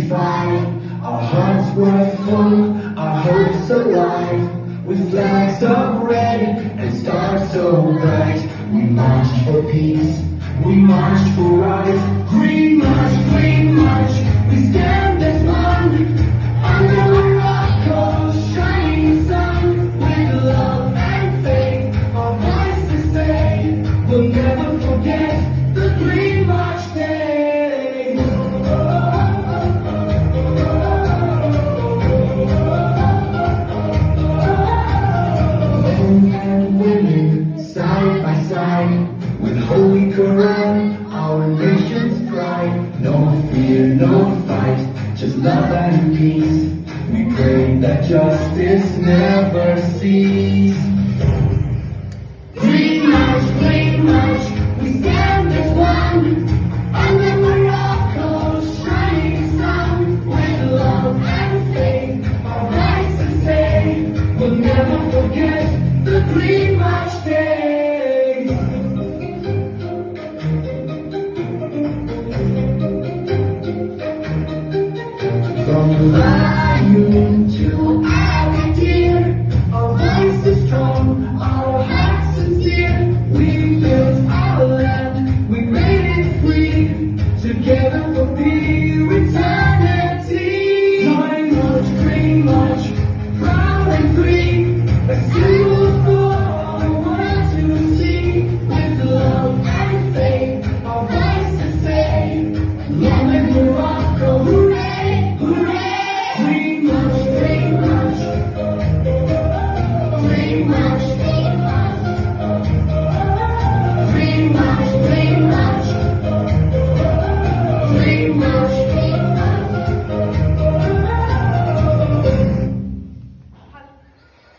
fight. Our hearts were full, our hopes alive. With flags of red and stars so bright, we marched for peace, we marched for right. Green march, we stand as one. Under Morocco's shining sun, with love and faith, our voices say, we'll never forget the Green March Day. Men and women, side by side, with Holy Quran, our nation's pride. No fear, no fight, just love and peace. We pray that justice never cease. Green march, we stand as one. Under Morocco's shining sun, with love and faith, our voices say, we'll never forget the Green March Day. From the